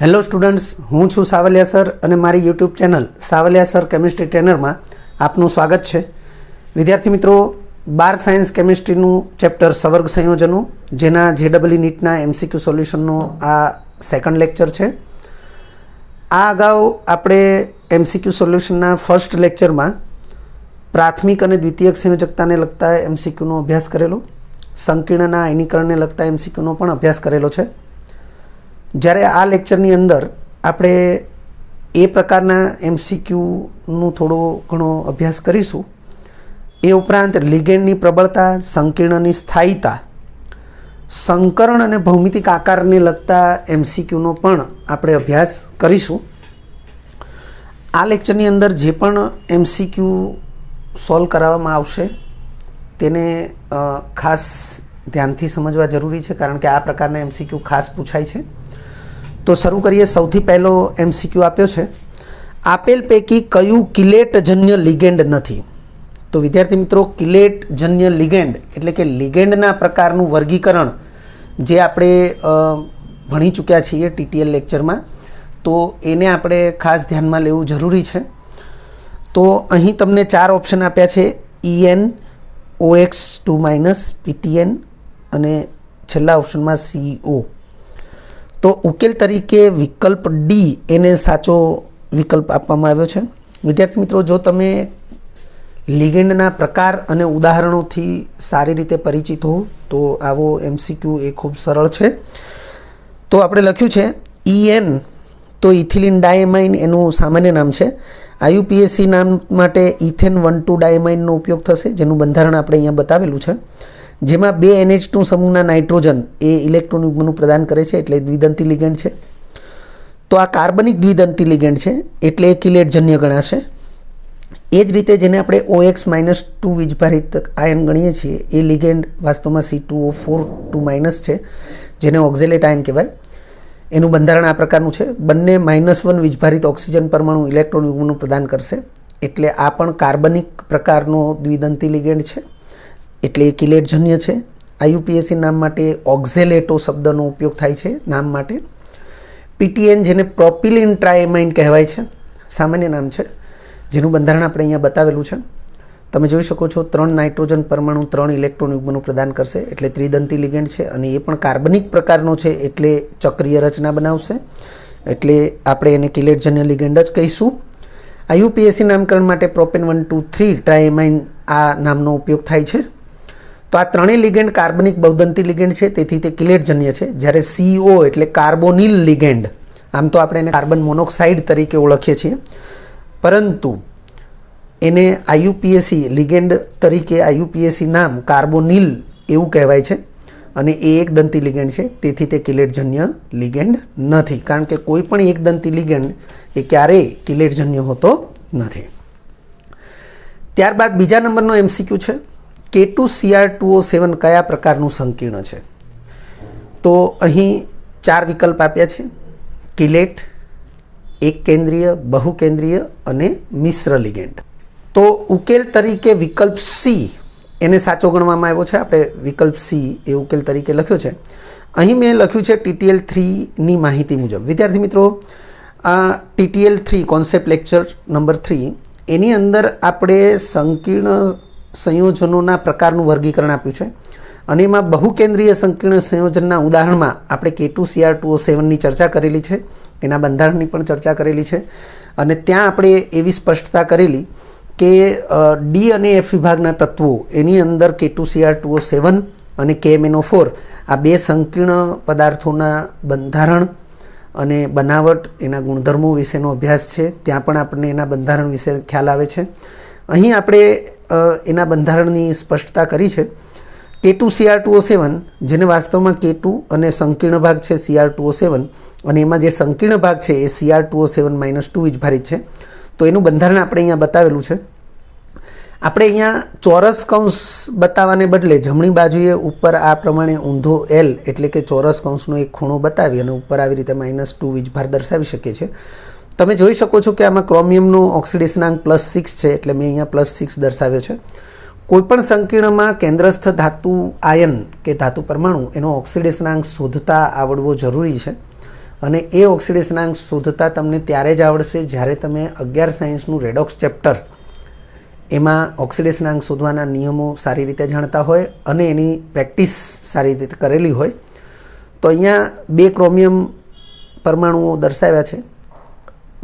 Hello students, હું છું Savaliya sir અને મારી YouTube channel Savaliya sir chemistry ટ્રેનરમાં આપનું સ્વાગત છે. વિદ્યાર્થી મિત્રો, 12 સાયન્સ કેમિસ્ટ્રીનું ચેપ્ટર સવર્ગ સંયોજનો, જેના જેડબલઈ નીટના એમસીક્યુ સોલ્યુશનનો આ સેકન્ડ લેક્ચર છે. આ અગાઉ આપણે એમસીક્યુ સોલ્યુશનના ફર્સ્ટ લેક્ચરમાં પ્રાથમિક અને દ્વિતીયક સંયોજકતાને લગતા એમસીક્યુનો અભ્યાસ કરેલો, સંકીર્ણના આયનીકરણને લગતા એમસીક્યુનો પણ અભ્યાસ કરેલો છે. જ્યારે આ લેક્ચરની અંદર આપણે એ પ્રકારના એમસીક્યુનું થોડો ઘણો અભ્યાસ કરીશું. એ ઉપરાંત લિગેન્ડની પ્રબળતા, સંકીર્ણની સ્થાયીતા, સંકરણ અને ભૌમિતિક આકારને લગતા એમસીક્યુનો પણ આપણે અભ્યાસ કરીશું. આ લેક્ચરની અંદર જે પણ એમસીક્યુ સોલ્વ કરાવવામાં આવશે તેને ખાસ ધ્યાનથી સમજવા જરૂરી છે, કારણ કે આ પ્રકારના એમસીક્યુ ખાસ પૂછાય છે. તો શરૂ કરીએ. સૌથી પહેલો એમસીક્યુ આપ્યો છે, આપેલ પૈકી કયું કિલેટજન્ય લિગેન્ડ નથી? તો વિદ્યાર્થી મિત્રો, કિલેટજન્ય લિગેન્ડ એટલે કે લિગેન્ડના પ્રકારનું વર્ગીકરણ જે આપણે ભણી ચૂક્યા છીએ ટીટીએલ લેક્ચરમાં, તો એને આપણે ખાસ ધ્યાનમાં લેવું જરૂરી છે. તો અહીં તમને 4 ઓપ્શન આપ્યા છે: EN, OX2-, PTN અને છેલ્લા ઓપ્શનમાં CO. તો ઉકેલ તરીકે વિકલ્પ ડી એને સાચો વિકલ્પ આપવામાં આવ્યો છે. વિદ્યાર્થી મિત્રો, જો તમે લિગેન્ડના પ્રકાર અને ઉદાહરણોથી સારી રીતે પરિચિત હો તો આવો એમસીક્યુ એ ખૂબ સરળ છે. તો આપણે લખ્યું છે EN, તો ઇથિલિન ડાયમાઇન એનું સામાન્ય નામ છે. IUPAC નામ માટે ઇથેન 1,2 ડાયમાઇનનો ઉપયોગ થશે, જેનું બંધારણ આપણે અહીંયા બતાવેલું છે, જેમાં 2 NH2 સમૂહના નાઇટ્રોજન એ ઇલેક્ટ્રોન યુગ્મનું પ્રદાન કરે છે, એટલે દ્વિદંતી લિગેન્ડ છે. તો આ કાર્બનિક દ્વિદંતી લિગેન્ડ છે, એટલે એ કિલેટજન્ય ગણાશે. એ જ રીતે જેને આપણે OX-2 વીજભારિત આયન ગણીએ છીએ, એ લિગેન્ડ વાસ્તવમાં C2O4 છે, જેને ઓક્ઝેલેટ આયન કહેવાય. એનું બંધારણ આ પ્રકારનું છે: બંને -1 વીજભારિત ઓક્સિજન પરમાણુ ઇલેક્ટ્રોન યુગ્મનું પ્રદાન કરશે, એટલે આ પણ કાર્બનિક પ્રકારનો દ્વિદંતી લિગેન્ડ છે, એટલે એ કિલેટજન્ય છે. IUPAC નામ માટે ઓક્ઝેલેટો શબ્દનો ઉપયોગ થાય છે નામ માટે. PTN, જેને પ્રોપિલિન ટ્રાયમાઇન કહેવાય છે, સામાન્ય નામ છે, જેનું બંધારણ આપણે અહીંયા બતાવેલું છે. તમે જોઈ શકો છો 3 નાઇટ્રોજન પરમાણુ 3 ઇલેક્ટ્રોન યુગ્મનું પ્રદાન કરશે, એટલે ત્રિદંતી લિગેન્ડ છે, અને એ પણ કાર્બનિક પ્રકારનો છે, એટલે ચક્રીય રચના બનાવશે, એટલે આપણે એને કિલેટજન્ય લિગેન્ડ જ કહીશું. IUPAC નામકરણ માટે પ્રોપેન 1,2,3 ટ્રાયમાઇન આ નામનો ઉપયોગ થાય છે. તો આ ત્રણેય લિગેન્ડ કાર્બનિક બહુદંતી લિગેન્ડ છે, તેથી તે કિલેટજન્ય છે. જ્યારે CO એટલે કાર્બોનિલ લિગેન્ડ, આમ તો આપણે એને કાર્બન મોનોક્સાઇડ તરીકે ઓળખીએ છીએ, પરંતુ એને IUPAC લિગેન્ડ તરીકે IUPAC નામ કાર્બોનિલ એવું કહેવાય છે, અને એ એક દંતી લિગેન્ડ છે, તેથી તે કિલેટજન્ય લિગેન્ડ નથી, કારણ કે કોઈ પણ એક દંતી લિગેન્ડ એ ક્યારેય કિલેટજન્ય હોતો નથી. ત્યારબાદ બીજા નંબરનો એમસીક્યુ છે, K2Cr2O7 કયા પ્રકારનું સંકીર્ણ છે? તો અહીં 4 વિકલ્પ આપ્યા છે: કિલેટ, એક કેન્દ્રીય, બહુકેન્દ્રીય અને મિશ્ર લિગેન્ડ. તો ઉકેલ તરીકે વિકલ્પ C એને સાચો ગણવામાં આવ્યો છે. આપણે વિકલ્પ C એ ઉકેલ તરીકે લખ્યો છે. અહીં મેં લખ્યું છે TTL3ની માહિતી મુજબ. વિદ્યાર્થી મિત્રો, આ TTL3 કોન્સેપ્ટ લેક્ચર નંબર 3 એની અંદર આપણે સંકીર્ણ સંયોજનોના પ્રકારનું વર્ગીકરણ આપ્યું છે, અને એમાં બહુકેન્દ્રીય સંકીર્ણ સંયોજનના ઉદાહરણમાં આપણે K2Cr2O7ની ચર્ચા કરેલી છે, એના બંધારણની પણ ચર્ચા કરેલી છે, અને ત્યાં આપણે એવી સ્પષ્ટતા કરેલી કે D અને F વિભાગના તત્વો એની અંદર K2Cr2O7 અને KMnO4 આ 2 સંકીર્ણ પદાર્થોના બંધારણ અને બનાવટ, એના ગુણધર્મો વિશેનો અભ્યાસ છે. ત્યાં પણ આપણને એના બંધારણ વિશે ખ્યાલ આવે છે. અહીં આપણે એના બંધારણની સ્પષ્ટતા કરી છે. K2Cr2O7, જેને વાસ્તવમાં K2 અને સંકીર્ણ ભાગ છે Cr2O7, અને એમાં જે સંકીર્ણ ભાગ છે એ Cr2O7-2 વીજભારિત છે. તો એનું બંધારણ આપણે અહીંયા બતાવેલું છે. આપણે અહીંયા ચોરસ કૌંસ બતાવવાને બદલે જમણી બાજુએ ઉપર આ પ્રમાણે ઊંધો L એટલે કે ચોરસ કૌંસનો એક ખૂણો બતાવી અને ઉપર આવી રીતે -2 વીજભાર દર્શાવી શકીએ છીએ. તમે જોઈ શકો છો કે આમાં ક્રોમિયમનો ઓક્સિડેશનાંક +6 છે, એટલે મેં અહીંયા +6 દર્શાવ્યો છે. કોઈપણ સંકીર્ણમાં કેન્દ્રસ્થ ધાતુ આયન કે ધાતુ પરમાણુ એનો ઓક્સિડેશનાંક શોધતા આવડવો જરૂરી છે. અને એ ઓક્સિડેશનાંક શોધતા તમને ત્યારે જ આવડશે જ્યારે તમે 11 સાયન્સનું રેડોક્સ ચેપ્ટર એમાં ઓક્સિડેશનાંક શોધવાના નિયમો સારી રીતે જાણતા હોય અને એની પ્રેક્ટિસ સારી રીતે કરેલી હોય. તો અહીંયા 2 ક્રોમિયમ પરમાણુઓ દર્શાવ્યા છે.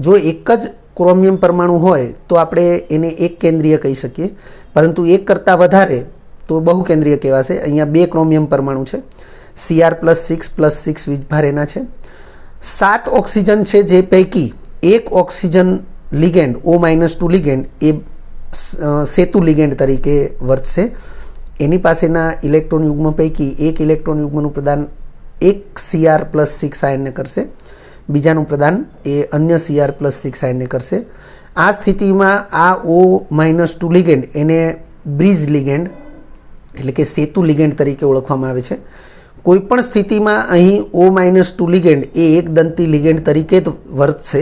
જો એક જ ક્રોમિયમ પરમાણુ હોય તો આપણે એને એક કેન્દ્રીય કહી શકીએ, પરંતુ એક કરતાં વધારે તો બહુ કેન્દ્રીય કહેવાશે. અહીંયા 2 ક્રોમિયમ પરમાણુ છે. Cr+6+6 વીજભાર એના છે. 7 ઓક્સિજન છે, જે પૈકી એક ઓક્સિજન લિગેન્ડ O-2 લિગેન્ડ એ સેતુ લિગેન્ડ તરીકે વર્તશે. એની પાસેના ઇલેક્ટ્રોન યુગ્મ પૈકી એક ઇલેક્ટ્રોન યુગ્મનું પ્રદાન એક Cr+6 આયનને કરશે, બીજાનું પ્રદાન એ અન્ય Cr+6 આયનને કરશે. આ સ્થિતિમાં આ O-2 લિગેન્ડ એને બ્રિજ લિગેન્ડ એટલે કે સેતુ લિગેન્ડ તરીકે ઓળખવામાં આવે છે. કોઈપણ સ્થિતિમાં અહીં O-2 લિગેન્ડ એ એક દંતી લિગેન્ડ તરીકે જ વર્તશે.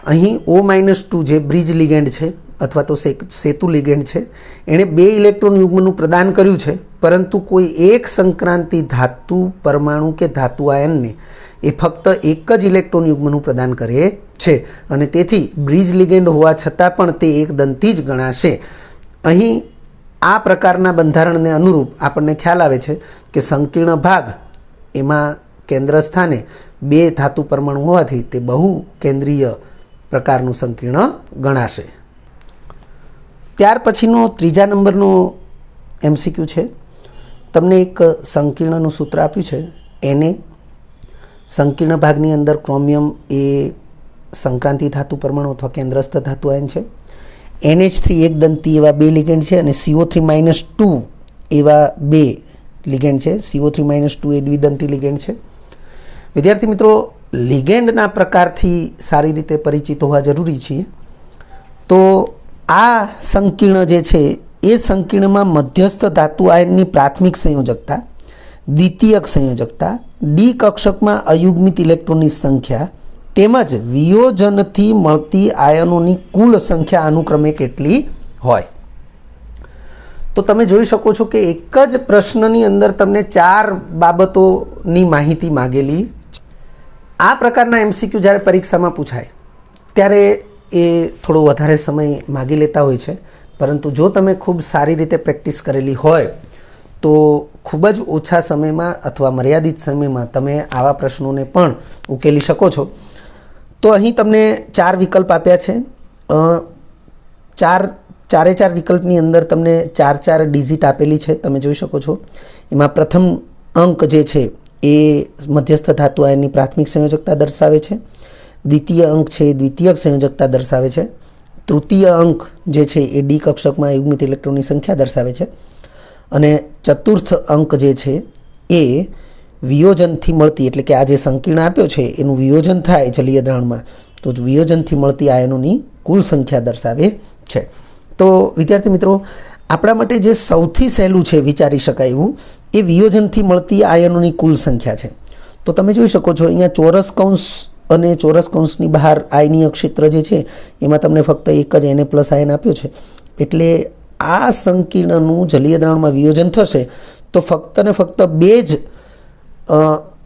અહીં O-2 જે બ્રિજ લિગેન્ડ છે અથવા તો સેતુ લિગેન્ડ છે, એણે 2 ઇલેક્ટ્રોન યુગ્મનું પ્રદાન કર્યું છે, પરંતુ કોઈ એક સંક્રાંતિ ધાતુ પરમાણુ કે ધાતુ આયનને એ ફક્ત એક જ ઇલેક્ટ્રોન યુગ્મનું પ્રદાન કરે છે અને તેથી બ્રિજ લિગેન્ડ હોવા છતાં પણ તે એક દંતી જ ગણાશે. અહીં આ પ્રકારના બંધારણને અનુરૂપ આપણને ખ્યાલ આવે છે કે સંકીર્ણ ભાગ એમાં કેન્દ્ર સ્થાને 2 ધાતુ પરમાણુ હોવાથી તે બહુ કેન્દ્રીય પ્રકારનું સંકીર્ણ ગણાશે. ત્યાર પછીનો 3જા નંબરનો MCQ છે. તમને એક સંકીર્ણનું સૂત્ર આપ્યું છે. એને સંકીર્ણ ભાગની અંદર ક્રોમિયમ એ સંક્રાંતિ ધાતુ પરમાણુ અથવા કેન્દ્રસ્થ ધાતુ આયન છે. NH3 એક દંતી એવા 2 લિગેન્ડ છે અને CO3-2 એવા 2 લિગેન્ડ છે. CO3-2 એ દ્વિદંતી લિગેન્ડ છે. વિદ્યાર્થી મિત્રો, લિગેન્ડના પ્રકારથી સારી રીતે પરિચિત હોવા જરૂરી છે. તો આ સંકીર્ણ જે છે એ સંકીર્ણમાં મધ્યસ્થ ધાતુ આયનની પ્રાથમિક સંયોજકતા, દ્વિતીયક સંયોજકતા, ડી કક્ષકમાં અયુગ્મિત ઇલેક્ટ્રોનની સંખ્યા તેમજ વિયોજનથી મળતી આયનોની કુલ સંખ્યા અનુક્રમે કેટલી હોય. તો તમે જોઈ શકો છો કે એક જ પ્રશ્નની અંદર તમને 4 બાબતોની માહિતી માગેલી. આ પ્રકારના MCQ જ્યારે પરીક્ષામાં પૂછાય ત્યારે એ થોડો વધારે સમય માગી લેતા હોય છે, પરંતુ જો તમે ખૂબ સારી રીતે પ્રેક્ટિસ કરેલી હોય તો ખૂબ જ ઓછા સમયમાં અથવા મર્યાદિત સમયમાં તમે આવા પ્રશ્નોને પણ ઉકેલી શકો છો. તો અહીં તમને 4 વિકલ્પ આપ્યા છે. ચારે ચાર વિકલ્પની અંદર તમને 4 ડિજિટ આપેલી છે, તમે જોઈ શકો છો. એમાં પ્રથમ અંક જે છે એ મધ્યસ્થ ધાતુ આયનની પ્રાથમિક સંયોજકતા દર્શાવે છે. દ્વિતીય અંક છે એ દ્વિતીયક સંયોજકતા દર્શાવે છે. તૃતીય અંક જે છે એ ડી કક્ષકમાં યુગ્મિત ઇલેક્ટ્રોનની સંખ્યા દર્શાવે છે. અને ચતુર્થ અંક જે છે એ વિયોજનથી મળતી એટલે કે આ જે સંકીર્ણ આપ્યો છે એનું વિયોજન થાય જલીય દ્રાવણમાં તો વિયોજનથી મળતી આયનોની કુલ સંખ્યા દર્શાવે છે. તો વિદ્યાર્થી મિત્રો, આપણા માટે જે સૌથી સહેલું છે વિચારી શકાય એવું એ વિયોજનથી મળતી આયનોની કુલ સંખ્યા છે. તો તમે જોઈ શકો છો અહીંયા ચોરસ કૌંસ અને ચોરસ કૌંસની બહાર આયનીય ક્ષેત્ર જે છે એમાં તમને ફક્ત એક જ Na+ આયન આપ્યો છે. એટલે આ સંકીર્ણનું જલીય દ્રાવણમાં વિયોજન થશે તો ફક્ત ને ફક્ત 2 જ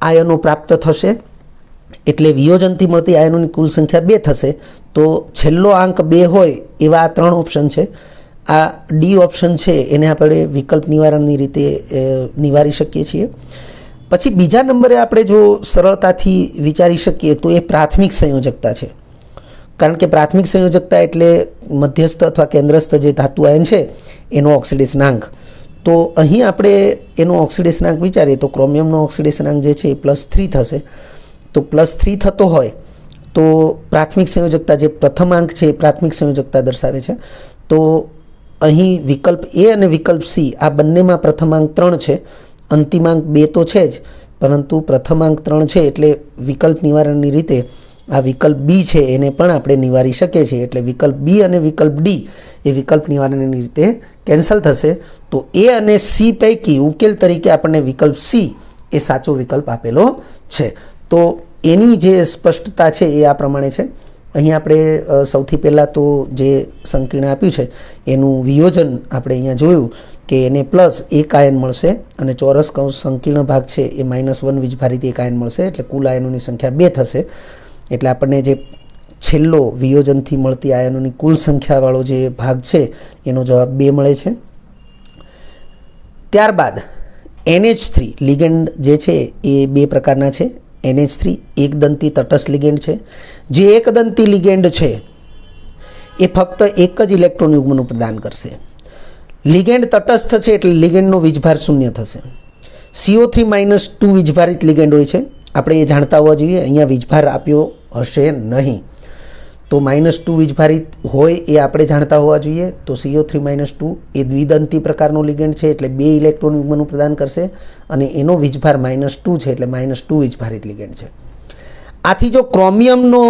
આયનો પ્રાપ્ત થશે. એટલે વિયોજનથી મળતી આયનોની કુલ સંખ્યા 2 થશે. તો છેલ્લો આંક 2 હોય એવા 3 ઓપ્શન છે. આ ડી ઓપ્શન છે એને આપણે વિકલ્પ નિવારણની રીતે નિવારી શકીએ છીએ. પછી બીજા નંબરે આપણે જો સરળતાથી વિચારી શકીએ તો એ પ્રાથમિક સંયોજકતા છે. કારણ કે પ્રાથમિક સંયોજકતા એટલે મધ્યસ્થ અથવા કેન્દ્રસ્થ જે ધાતુ આયન છે એનો ઓક્સિડેશનાંક. તો અહીં આપણે એનો ઓક્સિડેશનાંક વિચારીએ તો ક્રોમિયમનો ઓક્સિડેશનાંક જે છે એ +3 થશે. તો +3 થતો હોય તો પ્રાથમિક સંયોજકતા જે પ્રથમ અંક છે એ પ્રાથમિક સંયોજકતા દર્શાવે છે. તો અહીં વિકલ્પ A અને વિકલ્પ C આ બંનેમાં પ્રથમ અંક 3 છે, અંતિમ અંક 2 તો છે જ, પરંતુ પ્રથમ અંક 3 છે એટલે વિકલ્પ નિવારણની રીતે આ વિકલ્પ B છે એને પણ આપણે નિવારી શકીએ છીએ. એટલે વિકલ્પ B અને વિકલ્પ D એ વિકલ્પ નિવારણની રીતે કેન્સલ થશે. તો A અને C પૈકી ઉકેલ તરીકે આપણને વિકલ્પ C એ સાચો વિકલ્પ આપેલો છે. તો એની જે સ્પષ્ટતા છે એ આ પ્રમાણે છે અહીં આપણે સૌથી પહેલાં તો જે સંકીર્ણ આપ્યું છે એનું વિયોજન આપણે અહીંયા જોયું કે એને પ્લસ એક આયન મળશે અને ચોરસ કૌંસ સંકીર્ણ ભાગ છે એ -1 વીજભારિત એક આયન મળશે, એટલે કુલ આયનોની સંખ્યા 2 થશે. એટલે આપણને જે છેલ્લો વિયોજનથી મળતી આયનોની કુલ સંખ્યાવાળો જે ભાગ છે એનો જવાબ 2 મળે છે. ત્યારબાદ NH3 લિગેન્ડ જે છે એ 2 પ્રકારના છે. NH3 એકદંતી તટસ્થ લિગેન્ડ છે. જે એકદંતી લિગેન્ડ છે એ ફક્ત એક જ ઇલેક્ટ્રોન યુગ્મનું પ્રદાન કરશે. લિગેન્ડ તટસ્થ છે એટલે લિગેન્ડનો વીજભાર શૂન્ય થશે. CO3 - 2 વીજભારિત લિગેન્ડ હોય છે, આપણે એ જાણતા હોવા જોઈએ. અહીંયા વીજભાર આપ્યો હશે નહીં, તો -2 વીજભારિત હોય એ આપણે જાણતા હોવા જોઈએ. તો CO3 - 2 એ દ્વિદંતી પ્રકારનો લિગેન્ડ છે એટલે 2 ઇલેક્ટ્રોન યુગ્મનું પ્રદાન કરશે અને એનો વીજભાર -2 છે એટલે -2 વીજભારિત લિગેન્ડ છે. આથી જો ક્રોમિયમનો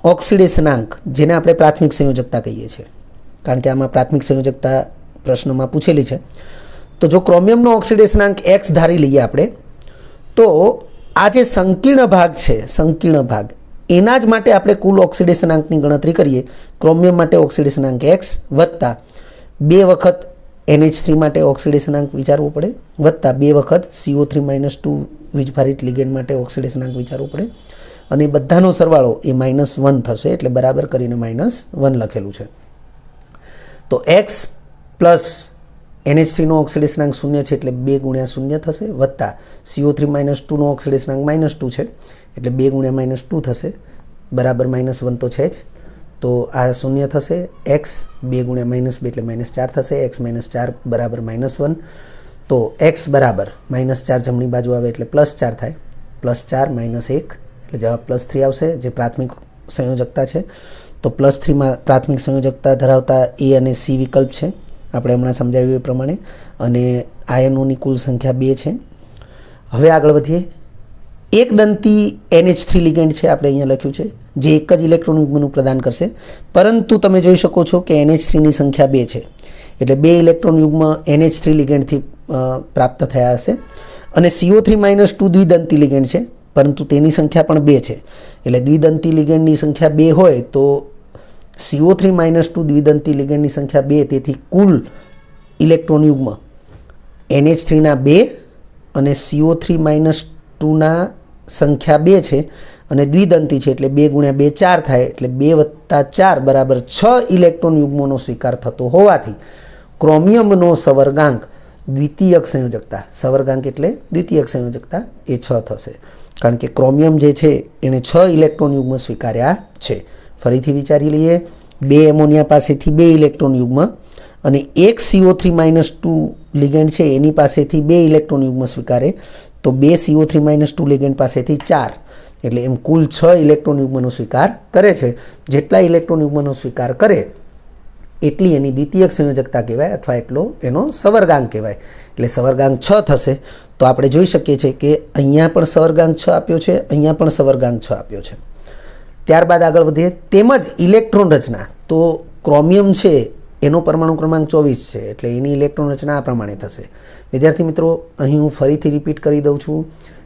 ઓક્સિડેશનાંક, જેને આપણે પ્રાથમિક સંયોજકતા કહીએ છીએ, કારણ કે આમાં પ્રાથમિક સંયોજકતા પ્રશ્નમાં પૂછેલી છે, તો જો ક્રોમિયમનો ઓક્સિડેશનાંક x ધારી લઈએ આપણે, તો આ જે સંકીર્ણ ભાગ છે, સંકીર્ણ ભાગ એના જ માટે આપણે કુલ ઓક્સિડેશનાંકની ગણતરી કરીએ. ક્રોમિયમ માટે ઓક્સિડેશનાંક x વત્તા 2 વખત NH3 માટે ઓક્સિડેશનાંક વિચારવો પડે વત્તા 2 વખત CO3 - 2 વીજભારિત લિગેન્ડ માટે ઓક્સિડેશનાંક વિચારવો પડે અને બધાનો સરવાળો એ -1 થશે, એટલે બરાબર કરીને -1 લખેલું છે. તો x પ્લસ NH3નો ઓક્સિડેશનાંક 0 છે એટલે 2 × 0 થશે વત્તા CO3 - 2નો ઓક્સિડેશનાંક -2 છે એટલે 2 × -2 થશે, બરાબર -1 તો છે જ. તો આ 0 થશે. x 2 × -2 એટલે -4 થશે. x - 4 બરાબર -1. તો x બરાબર -4 જમણી બાજુ આવે એટલે +4 થાય. +4 - 1 એટલે જવાબ +3 આવશે, જે પ્રાથમિક સંયોજકતા છે. તો +3માં પ્રાથમિક સંયોજકતા ધરાવતા A અને C વિકલ્પ છે, આપણે હમણાં સમજાવ્યું એ પ્રમાણે, અને આયનોની કુલ સંખ્યા 2 છે. હવે આગળ વધીએ. એકદંતી NH3 લિગેન્ડ છે, આપણે અહીંયા લખ્યું છે, જે એક જ ઇલેક્ટ્રોન યુગ્મનું પ્રદાન કરશે, પરંતુ તમે જોઈ શકો છો કે NH3ની સંખ્યા 2 છે એટલે 2 ઇલેક્ટ્રોન યુગ્મ NH3 લિગેન્ડથી પ્રાપ્ત થયા હશે. અને CO3 - 2 દ્વિદંતી લિગેન્ડ છે, પરંતુ તેની સંખ્યા પણ 2 છે, એટલે દ્વિદંતી લિગેન્ડની સંખ્યા 2 હોય તો CO3 - 2 દ્વિદંતી લિગેન્ડની સંખ્યા 2, તેથી કુલ ઇલેક્ટ્રોન યુગ્મ NH3ના 2 અને CO3 - 2ના સંખ્યા 2 છે અને દ્વિદંતી છે એટલે 2 × 2 4 થાય, એટલે 2 + 4 બરાબર 6 ઇલેક્ટ્રોન યુગ્મોનો સ્વીકાર થતો હોવાથી ક્રોમિયમનો સવર્ગાંક દ્વિતીયક સંયોજકતા, સવર્ગાંક એટલે દ્વિતીયક સંયોજકતા, એ 6 થશે, કારણ કે ક્રોમિયમ જે છે એણે 6 ઇલેક્ટ્રોન યુગ્મ સ્વીકાર્યા છે. ફરીથી વિચારી લઈએ. 2 એમોનિયા પાસેથી 2 ઇલેક્ટ્રોન યુગ્મ અને એક CO3 - 2 લિગેન્ડ છે એની પાસેથી 2 ઇલેક્ટ્રોન યુગ્મ સ્વીકારે, તો 2 CO3 - 2 લિગેન્ડ પાસેથી 4, એટલે એમ કુલ 6 ઇલેક્ટ્રોન યુગ્મનો સ્વીકાર કરે છે. જેટલા ઇલેક્ટ્રોન યુગ્મનો સ્વીકાર કરે એટલી એની દ્વિતીયક સંયોજકતા કહેવાય, અથવા એટલો એનો સવર્ગાંક કહેવાય. એટલે સવર્ગાંક 6 થશે. તો આપણે જોઈ શકીએ છીએ કે અહીંયા પણ સવર્ગાંક 6 આપ્યો છે, અહીંયા પણ સવર્ગાંક 6 આપ્યો છે. ત્યારબાદ આગળ વધીએ. તેમજ ઇલેક્ટ્રોન રચના, તો ક્રોમિયમ છે એનો પરમાણુ ક્રમાંક 24 છે એટલે એની ઇલેક્ટ્રોન રચના આ પ્રમાણે થશે. વિદ્યાર્થી મિત્રો, અહીં હું ફરીથી રિપીટ કરી દઉં છું.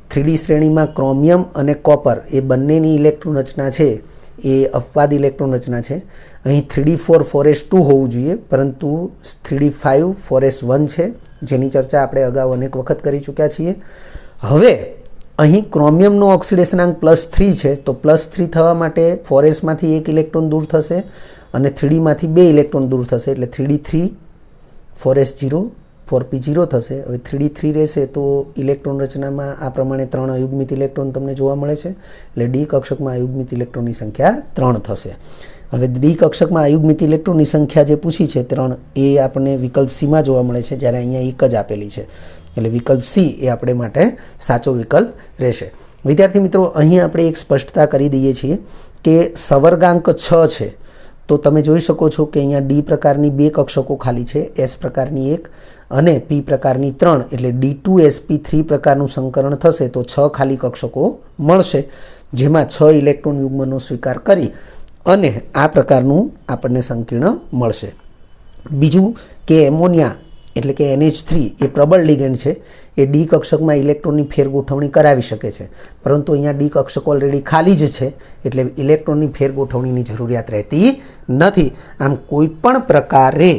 3D શ્રેણીમાં ક્રોમિયમ અને કોપર એ બંનેની ઇલેક્ટ્રોન રચના છે એ અપવાદ ઇલેક્ટ્રોન રચના છે. અહીં 3D4 4s2 હોવું જોઈએ, પરંતુ 3D5 4s1 છે, જેની ચર્ચા આપણે અગાઉ અનેક વખત કરી ચૂક્યા છીએ. હવે અહીં ક્રોમિયમનો ઓક્સિડેશનાંક +3 છે, તો +3 થવા માટે 4sમાંથી 1 ઇલેક્ટ્રોન દૂર થશે અને 3Dમાંથી 2 ઇલેક્ટ્રોન દૂર થશે, એટલે 3D3 4s0 4p0 થશે. હવે 3D3 રહેશે તો ઇલેક્ટ્રોન રચનામાં આ પ્રમાણે 3 અયુગ્મિત ઇલેક્ટ્રોન તમને જોવા મળે છે, એટલે ડી કક્ષકમાં અયુગ્મિત ઇલેક્ટ્રોનની સંખ્યા 3 થશે. હવે ડી કક્ષકમાં અયુગ્મિત ઇલેક્ટ્રોનની સંખ્યા જે પૂછી છે 3, એ આપણને વિકલ્પ સીમાં જોવા મળે છે, જ્યારે અહીંયા 1 જ આપેલી છે, એટલે વિકલ્પ સી એ આપણે માટે સાચો વિકલ્પ રહેશે. વિદ્યાર્થી મિત્રો, અહીં આપણે એક સ્પષ્ટતા કરી દઈએ છીએ કે સવર્ગાંક 6 છે, તો તમે જોઈ શકો છો કે અહીંયા ડી પ્રકારની 2 કક્ષકો ખાલી છે, એસ પ્રકારની 1 અને પી પ્રકારની 3, એટલે D2sp3 પ્રકારનું સંકરણ થશે તો 6 ખાલી કક્ષકો મળશે, જેમાં 6 ઇલેક્ટ્રોન યુગ્મનો સ્વીકાર કરી અને આ પ્રકારનું આપણને સંકીર્ણ મળશે. બીજું કે એમોનિયા એટલે કે NH3 એ પ્રબળ લિગેન્ડ છે, એ ડી કક્ષકમાં ઇલેક્ટ્રોનની ફેરગોઠવણી કરાવી શકે છે, પરંતુ અહીંયા ડી કક્ષક ઓલરેડી ખાલી જ છે એટલે ઇલેક્ટ્રોનની ફેરગોઠવણીની જરૂરિયાત રહેતી નથી. આમ કોઈ પણ પ્રકારે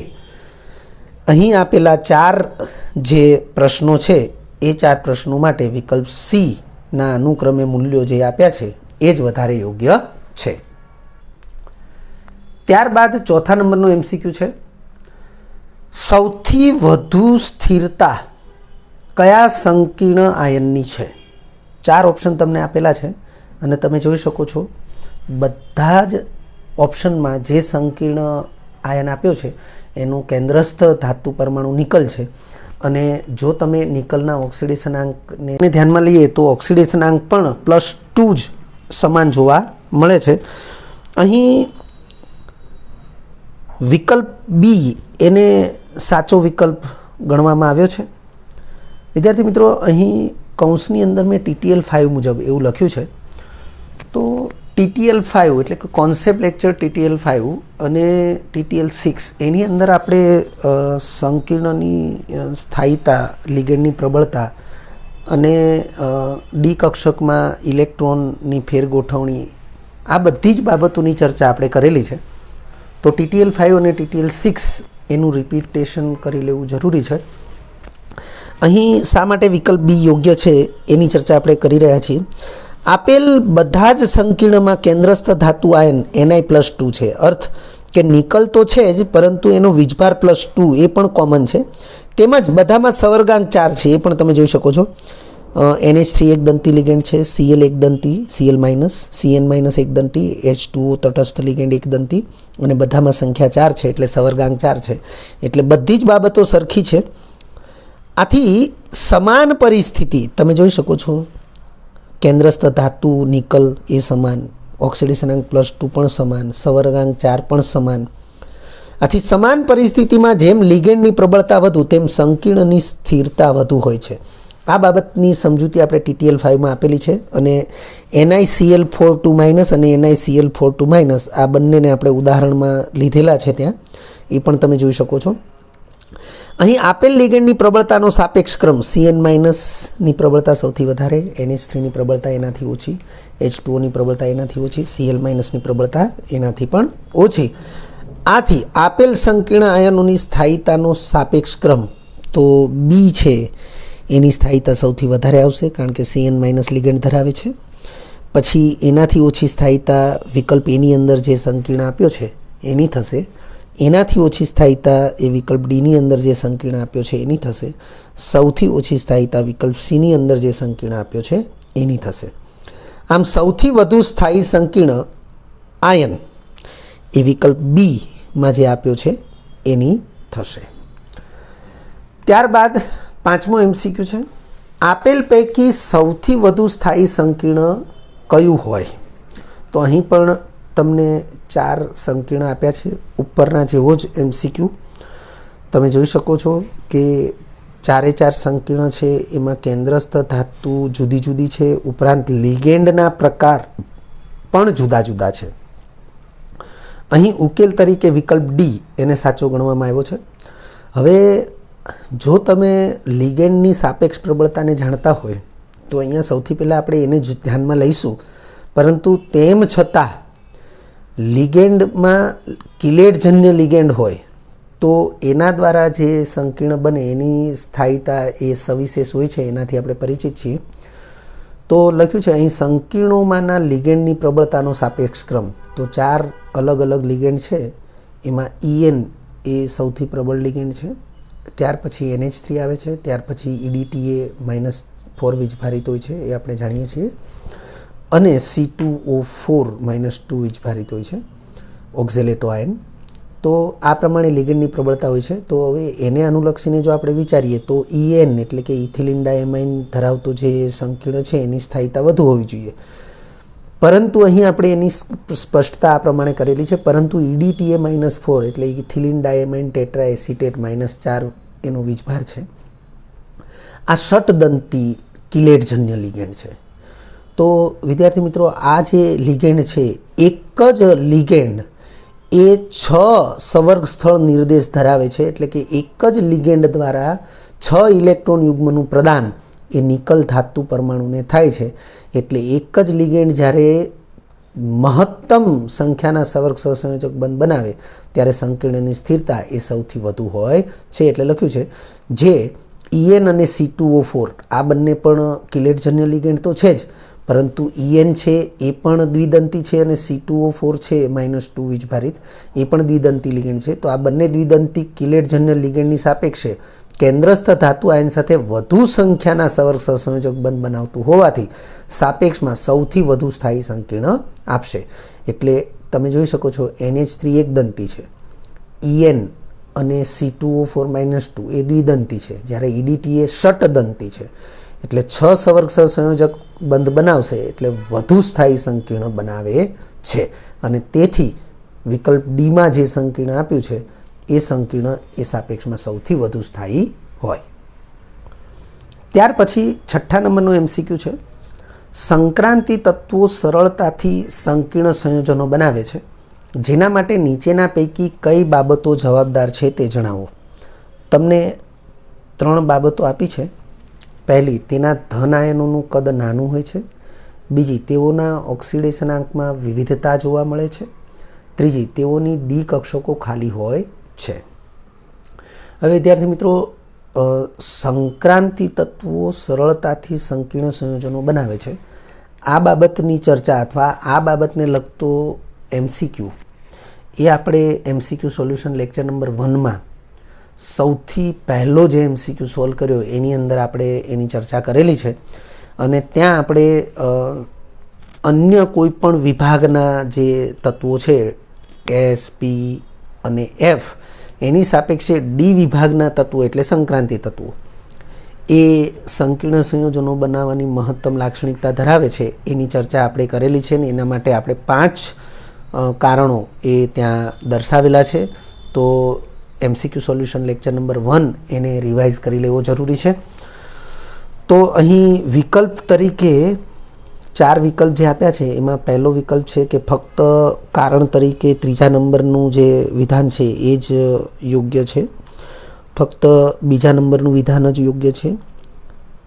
અહીં આપેલા 4 જે પ્રશ્નો છે એ 4 પ્રશ્નો માટે વિકલ્પ સી ના અનુક્રમે મૂલ્યો જે આપ્યા છે એ જ વધારે યોગ્ય છે. ત્યારબાદ ચોથા નંબરનો MCQ છે, સૌથી વધુ સ્થિરતા કયા સંકીર્ણ આયનની છે? 4 ઓપ્શન તમને આપેલા છે અને તમે જોઈ શકો છો બધા જ ઓપ્શનમાં જે સંકીર્ણ આયન આપ્યો છે એનું કેન્દ્રસ્થ ધાતુ પરમાણુ નિકલ છે. અને જો તમે નિકલના ઓક્સિડેશન આંકને ધ્યાનમાં લઈએ તો ઓક્સિડેશન આંક પણ +2 જ સમાન જોવા મળે છે. અહીં વિકલ્પ બી એને સાચો વિકલ્પ ગણવામાં આવ્યો છે. વિદ્યાર્થી મિત્રો, અહીં કૌંસની અંદર મેં TTL5 મુજબ એવું લખ્યું છે. તો TTL5 એટલે કે કોન્સેપ્ટ લેક્ચર TTL5 અને TTL6 એની અંદર આપણે સંકીર્ણની સ્થાયીતા, લિગેન્ડની પ્રબળતા અને ડી કક્ષકમાં ઇલેક્ટ્રોનની ફેરગોઠવણી આ બધી જ બાબતોની ચર્ચા આપણે કરેલી છે. તો TTL5 અને TTL6 એનું રિપીટેશન કરી લેવું જરૂરી છે. અહીં શા માટે વિકલ્પ બી યોગ્ય છે એની ચર્ચા આપણે કરી રહ્યા છીએ. આપેલ બધા જ સંકીર્ણમાં કેન્દ્રસ્થ ધાતુ આયન Ni+2 છે. અર્થ કે નિકલ તો છે જ, પરંતુ એનો વીજભાર +2 એ પણ કોમન છે. તેમજ બધામાં સવર્ગાંક 4 છે, એ પણ તમે જોઈ શકો છો. NH3 એક દંતી લિગેન્ડ છે, Cl એક દંતી, Cl-, Cn- એક દંતી, H2O તટસ્થ લિગેન્ડ એક દંતી, અને બધામાં સંખ્યા 4 છે એટલે સવર્ગાંક 4 છે. એટલે બધી જ બાબતો સરખી છે. આથી સમાન પરિસ્થિતિ તમે જોઈ શકો છો, કેન્દ્રસ્થ ધાતુ નિકલ એ સમાન, ઓક્સિડેશન આંક +2 પણ સમાન, સવર્ગાંક 4 પણ સમાન. આથી સમાન પરિસ્થિતિમાં જેમ લિગેન્ડની પ્રબળતા વધુ તેમ સંકીર્ણની સ્થિરતા વધુ હોય છે. આ બાબતની સમજૂતી આપણે TTL5માં આપેલી છે. અને NiCl4 - અને NiCl4 આ બંનેને આપણે ઉદાહરણમાં લીધેલા છે, ત્યાં એ પણ તમે જોઈ શકો છો. અહીં આપેલ લિગેન્ડની પ્રબળતાનો સાપેક્ષ ક્રમ Cn- ની પ્રબળતા સૌથી વધારે, NH3ની પ્રબળતા એનાથી ઓછી, H2Oની પ્રબળતા એનાથી ઓછી, Cl- ની પ્રબળતા એનાથી પણ ઓછી. આથી આપેલ સંકીર્ણ આયનોની સ્થાયીતાનો સાપેક્ષ ક્રમ તો બી છે, એની સ્થાયીતા સૌથી વધારે આવશે કારણ કે Cn- લિગેન્ડ ધરાવે છે. પછી એનાથી ઓછી સ્થાયીતા વિકલ્પ એની અંદર જે સંકીર્ણ આપ્યો છે એની થશે. એનાથી ઓછી સ્થાયીતા એ વિકલ્પ ડીની અંદર જે સંકીર્ણ આપ્યો છે એની થશે. સૌથી ઓછી સ્થાયીતા વિકલ્પ સીની અંદર જે સંકીર્ણ આપ્યો છે એની થશે. આમ સૌથી વધુ સ્થાયી સંકીર્ણ આયન એ વિકલ્પ બીમાં જે આપ્યો છે એની થશે. ત્યારબાદ 5મો MCQ છે, આપેલ પૈકી સૌથી વધુ સ્થાયી સંકીર્ણ કયું હોય? તો અહીં પણ તમને 4 સંકીર્ણ આપ્યા છે, ઉપરના જેવો જ MCQ. તમે જોઈ શકો છો કે 4 સંકીર્ણ છે એમાં કેન્દ્રસ્થ ધાતુ જુદી જુદી છે, ઉપરાંત લિગેન્ડના પ્રકાર પણ જુદા જુદા છે. અહીં ઉકેલ તરીકે વિકલ્પ ડી એને સાચો ગણવામાં આવ્યો છે. હવે જો તમે લિગેન્ડની સાપેક્ષ પ્રબળતાને જાણતા હોય તો અહીંયા સૌથી પહેલાં આપણે એને જ ધ્યાનમાં લઈશું. પરંતુ તેમ છતાં લિગેન્ડમાં કિલેટજન્ય લિગેન્ડ હોય તો એના દ્વારા જે સંકીર્ણ બને એની સ્થાયીતા એ સવિશેષ હોય છે, એનાથી આપણે પરિચિત છીએ. તો લખ્યું છે અહીં સંકીર્ણોમાંના લિગેન્ડની પ્રબળતાનો સાપેક્ષ ક્રમ. તો 4 અલગ અલગ લિગેન્ડ છે, એમાં En એ સૌથી પ્રબળ લિગેન્ડ છે, ત્યાર પછી NH3 આવે છે, ત્યાર પછી EDTA-4 વીજભારિત હોય છે, એ આપણે જાણીએ છીએ, અને C2O4 -2 વીજભારિત હોય છે, ઓક્ઝેલેટો આયન. તો આ પ્રમાણે લિગેન્ડની પ્રબળતા હોય છે. તો હવે એને અનુલક્ષીને જો આપણે વિચારીએ તો En એટલે કે ઇથિલિન ડાયમાઇન ધરાવતો જે સંકીર્ણ છે એની સ્થાયીતા વધુ હોવી જોઈએ. પરંતુ અહીં આપણે એની સ્પષ્ટતા આ પ્રમાણે કરેલી છે. પરંતુ EDTA-4 એટલે ઇથિલિન ડાયમાઇન ટેટ્રા એસિટેટ -4 એનો વીજભાર છે. આ ષટદંતી કિલેટજન્ય લિગેન્ડ છે. તો વિદ્યાર્થી મિત્રો, આ જે લિગેન્ડ છે એક જ લિગેન્ડ એ 6 સંવર્ગ સ્થળ નિર્દેશ ધરાવે છે, એટલે કે એક જ લિગેન્ડ દ્વારા 6 ઇલેક્ટ્રોન યુગ્મનું પ્રદાન એ નિકલ ધાતુ પરમાણુને થાય છે. એટલે એક જ લિગેન્ડ જ્યારે મહત્તમ સંખ્યાના સંવર્ગ સહસંયોજક બંધ બનાવે ત્યારે સંકીર્ણની સ્થિરતા એ સૌથી વધુ હોય છે. એટલે લખ્યું છે જે EN અને C2O4 આ બંને પણ કિલેટજન્ય લિગેન્ડ તો છે જ, પરંતુ EN છે એ પણ દ્વિદંતી છે અને C2O4 છે -2 વીજભારિત એ પણ દ્વિદંતી લિગેન્ડ છે. તો આ બંને દ્વિદંતી કિલેટજન્ય લિગેન્ડની સાપેક્ષે કેન્દ્રસ્થ ધાતુ આયન સાથે વધુ સંખ્યાના સંવર્ગ સહસંયોજક બંધ બનાવતું હોવાથી સાપેક્ષમાં સૌથી વધુ સ્થાયી સંકીર્ણ આપશે. એટલે તમે જોઈ શકો છો NH3 એકદંતી છે, EN અને C2O4 -2 એ દ્વિદંતી છે, જ્યારે EDT એ ષટદંતી છે. એટલે 6 સંવર્ગ સહસંયોજક બંધ બનાવશે એટલે વધુ સ્થાયી સંકીર્ણ બનાવે છે, અને તેથી વિકલ્પ ડીમાં જે સંકીર્ણ આપ્યું છે એ સંકીર્ણ એ સાપેક્ષમાં સૌથી વધુ સ્થાયી હોય. ત્યાર પછી 6થા નંબરનો MCQ છે, સંક્રાંતિ તત્વો સરળતાથી સંકીર્ણ સંયોજનો બનાવે છે, જેના માટે નીચેના પૈકી કઈ બાબતો જવાબદાર છે તે જણાવો. તમને 3 બાબતો આપી છે. પહેલી, તેના ધન આયનોનું કદ નાનું હોય છે. બીજી, તેઓના ઓક્સિડેશન આંકમાં વિવિધતા જોવા મળે છે. ત્રીજી, તેઓની ડી કક્ષકો ખાલી હોય છે. હવે વિદ્યાર્થી મિત્રો, સંક્રાંતિ તત્વો સરળતાથી સંકીર્ણ સંયોજનો બનાવે છે આ બાબતની ચર્ચા અથવા આ બાબતને લગતો MCQ એ આપણે MCQ સોલ્યુશન લેક્ચર નંબર 1માં સૌથી પહેલો જે MCQ સોલ્વ કર્યો એની અંદર આપણે એની ચર્ચા કરેલી છે, અને ત્યાં આપણે અન્ય કોઈ પણ વિભાગના જે તત્વો છે S, P અને F એની સાપેક્ષે ડી વિભાગના તત્વો એટલે સંક્રાંતિ તત્વો એ સંકીર્ણ સંયોજનો બનાવવાની મહત્તમ લાક્ષણિકતા ધરાવે છે એની ચર્ચા આપણે કરેલી છે, ને એના માટે આપણે 5 કારણો એ ત્યાં દર્શાવેલા છે. તો MCQ સોલ્યુશન લેક્ચર નંબર 1 એને રિવાઇઝ કરી લેવો જરૂરી છે. તો અહીં વિકલ્પ તરીકે 4 વિકલ્પ જે આપ્યા છે એમાં પહેલો વિકલ્પ છે કે ફક્ત કારણ તરીકે 3જા નંબરનું જે વિધાન છે એ જ યોગ્ય છે, ફક્ત 2જા નંબરનું વિધાન જ યોગ્ય છે,